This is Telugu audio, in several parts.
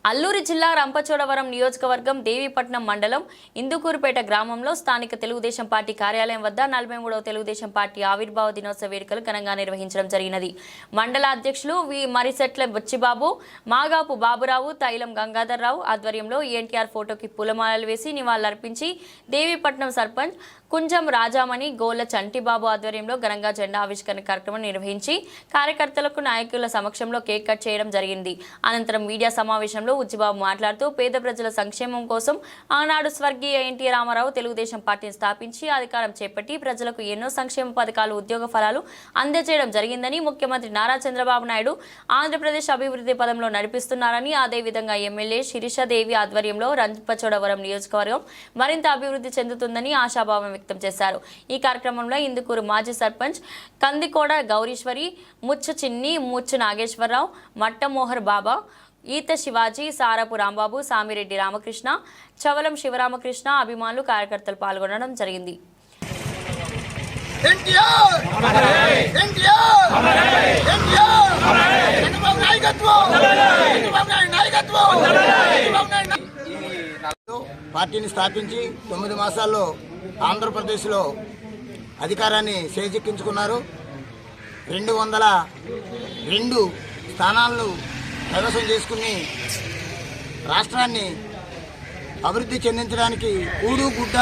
అల్లూరి జిల్లా రంపచోడవరం నియోజకవర్గం దేవీపట్నం మండలం ఇందుకూరుపేట గ్రామంలో స్థానిక తెలుగుదేశం పార్టీ కార్యాలయం వద్ద 43వ తెలుగుదేశం పార్టీ ఆవిర్భావ దినోత్సవ వేడుకలు ఘనంగా నిర్వహించడం జరిగినది. మండల అధ్యక్షులు మరిసెట్ల బుచ్చిబాబు, మాగాపు బాబురావు, తైలం గంగాధర్రావు ఆధ్వర్యంలో ఎన్టీఆర్ ఫోటోకి పూలమాలలు వేసి నివాళులర్పించి దేవీపట్నం సర్పంచ్ కుంజం రాజామణి, గోళ్ల చంటిబాబు ఆధ్వర్యంలో ఘనంగా జెండా ఆవిష్కరణ కార్యక్రమం నిర్వహించి కార్యకర్తలకు నాయకుల సమక్షంలో కేక్ కట్ చేయడం జరిగింది. అనంతరం మీడియా సమావేశంలో ఉచ్చిబాబు మాట్లాడుతూ పేద ప్రజల సంక్షేమం కోసం ఆనాడు స్వర్గీయ ఎన్టీ రామారావు తెలుగుదేశం పార్టీని స్థాపించి అధికారం చేపట్టి ప్రజలకు ఎన్నో సంక్షేమ పథకాలు, ఉద్యోగ ఫలాలు అందజేయడం జరిగిందని, ముఖ్యమంత్రి నారా చంద్రబాబు నాయుడు ఆంధ్రప్రదేశ్ అభివృద్ధి పదంలో నడిపిస్తున్నారని, అదేవిధంగా ఎమ్మెల్యే శిరీషాదేవి ఆధ్వర్యంలో రంపచోడవరం నియోజకవర్గం మరింత అభివృద్ధి చెందుతుందని ఆశాభావం వ్యక్తం చేశారు. ఈ కార్యక్రమంలో ఇందుకూరు మాజీ సర్పంచ్ కందికోడ గౌరీశ్వరి, ముచ్చు చిన్ని, ముచ్చు నాగేశ్వరరావు, మట్టమోహర్ బాబా, ఈత శివాజీ, సారపు రాంబాబు, సామిరెడ్డి రామకృష్ణ, చవలం శివరామకృష్ణ అభిమానులు, కార్యకర్తలు పాల్గొనడం జరిగింది. పార్టీని స్థాపించి 9 మాసాల్లో ఆంధ్రప్రదేశ్లో అధికారాన్ని చేజిక్కించుకున్నారు. 202 స్థానాలను కైవసం చేసుకుని రాష్ట్రాన్ని అభివృద్ధి చెందించడానికి కూడు గుడ్డ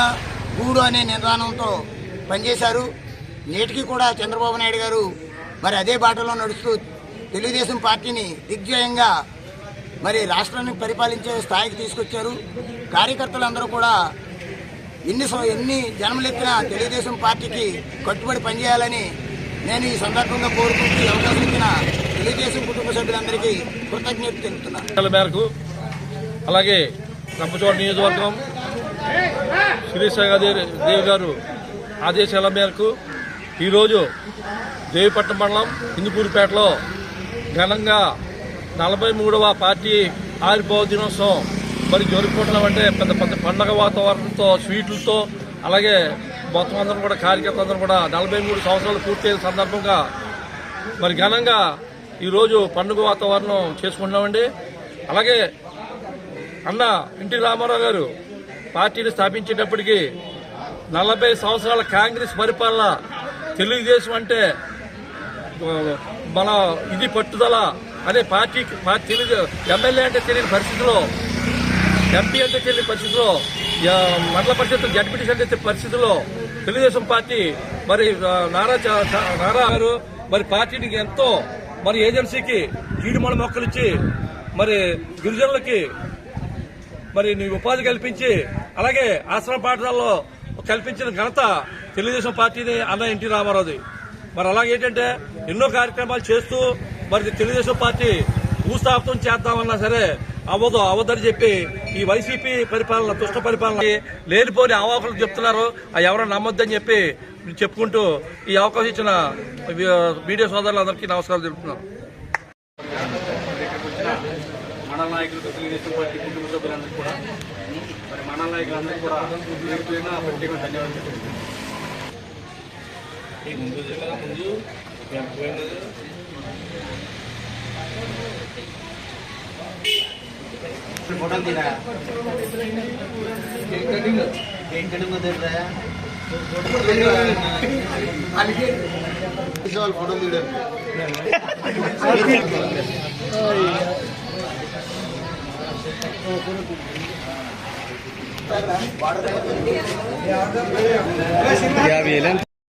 గూడు అనే నిదానంతో పనిచేశారు. నేటికి కూడా చంద్రబాబు నాయుడు గారు మరి అదే బాటలో నడుస్తూ తెలుగుదేశం పార్టీని దిగ్విజయంగా మరి రాష్ట్రాన్ని పరిపాలించే స్థాయికి తీసుకొచ్చారు. కార్యకర్తలందరూ కూడా ఎన్ని జన్మలెత్తినా తెలుగుదేశం పార్టీకి కట్టుబడి పనిచేయాలని నేను ఈ సందర్భంగా కోరుకుంటూ అవకాశం ఇచ్చిన తెలుగుదేశం కుటుంబ సభ్యులందరికీ కృతజ్ఞతలు తెలుపుతున్నాను. మేరకు అలాగే రంపచోడవరం నియోజకవర్గం శిరీషాదేవి గారు ఆదేశాల మేరకు ఈరోజు దేవీపట్నం మండలం ఇందుకూరుపేటలో ఘనంగా 43వ పార్టీ ఆవిర్భావ దినోత్సవం మరి జరుపుకుంటున్నామంటే పెద్ద పెద్ద పండగ వాతావరణంతో, స్వీట్లతో, అలాగే మొత్తం అందరం కూడా కార్యకర్తలందరూ కూడా 43 సంవత్సరాలు పూర్తయిన సందర్భంగా మరి ఘనంగా ఈరోజు పండుగ వాతావరణం చేసుకుంటున్నామండి. అలాగే అన్న ఎన్టీ రామారావు గారు పార్టీని స్థాపించేటప్పటికీ 40 సంవత్సరాల కాంగ్రెస్ పరిపాలన, తెలుగుదేశం అంటే మన ఇది పట్టుదల అనే పార్టీ తెలుగు ఎమ్మెల్యే అంటే తెలియని పరిస్థితిలో, ఎంపీ అంటే తెలియని పరిస్థితిలో, మండల పరిషత్ జడ్పీటీసీ అంటే పరిస్థితిలో తెలుగుదేశం పార్టీ మరి నారా గారు మరి పార్టీకి ఎంతో మరి ఏజెన్సీకి జీడిమల మొక్కలు ఇచ్చి మరి గిరిజనులకి మరి ఉపాధి కల్పించి అలాగే ఆశ్రమ పాఠశాలలో కల్పించిన ఘనత తెలుగుదేశం పార్టీని అన్న ఎన్టీ రామారావుది. మరి అలాగే ఏంటంటే ఎన్నో కార్యక్రమాలు చేస్తూ మరి తెలుగుదేశం పార్టీ భూస్థాపితం చేద్దామన్నా సరే అవద్దని చెప్పి ఈ వైసీపీ పరిపాలన, దుష్ట పరిపాలన, లేనిపోని అవాకులు చెప్తున్నారు. ఎవరైనా నమ్మొద్దని చెప్పి చెప్పుకుంటూ ఈ అవకాశం ఇచ్చిన మీడియా సోదరులందరికీ నమస్కారం తెలుపుతున్నాను. మండల నాయకులకు, తెలుగుదేశం పార్టీ కుటుంబ సభ్యులందరికీ కూడా, మరి మండల నాయకులందరికీ కూడా ప్రత్యేక ధన్యవాదాలు. ఫోటో తీరా ఫోటో తీయడం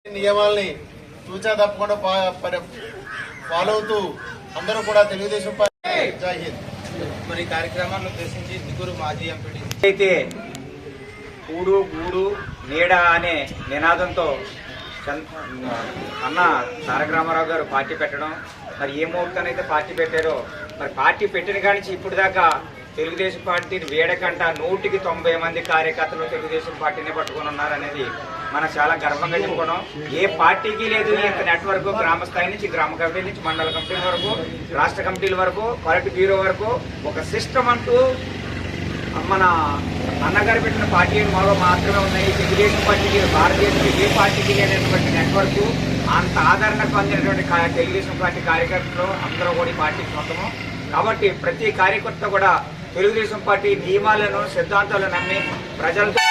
నియమాల్ని తూచా తప్పకుండా ఫాలో అవుతూ అందరూ కూడా తెలుగుదేశం పార్టీ జై హింద్. మరి కార్యక్రమాన్ని ఉద్దేశించి ఇందుకూరు మాజీ ఎంపీ అయితే కూడు గూడు నీడ అనే నినాదంతో అన్న తారక రామారావు గారు పార్టీ పెట్టడం, మరి ఏ ముహూర్తానైతే పార్టీ పెట్టారో మరి పార్టీ పెట్టిన కాడి నుంచి ఇప్పుడు దాకా తెలుగుదేశం పార్టీని వేడకంట 190 మంది కార్యకర్తలు తెలుగుదేశం పార్టీని పట్టుకుని ఉన్నారనేది మనం చాలా గర్వంగా చెప్పుకున్నాం. ఏ పార్టీకి లేదు ఈ యొక్క నెట్వర్క్, గ్రామ స్థాయి నుంచి, గ్రామ కమిటీ నుంచి, మండల కమిటీల వరకు, రాష్ట్ర కమిటీల వరకు, పాలిట్ బ్యూరో వరకు ఒక సిస్టమ్ అంటూ మన అన్నగారు పెట్టిన పార్టీలు మాలో మాత్రమే ఉన్నాయి. తెలుగుదేశం పార్టీకి, భారతదేశంలో ఏ పార్టీకి లేనటువంటి నెట్వర్క్, అంత ఆదరణ పొందినటువంటి తెలుగుదేశం పార్టీ కార్యకర్తలు అందరూ కూడా ఈ పార్టీకి సొంతము. కాబట్టి ప్రతి కార్యకర్త కూడా తెలుగుదేశం పార్టీ నియమాలను సిద్ధాంతాలను నమ్మి ప్రజలతో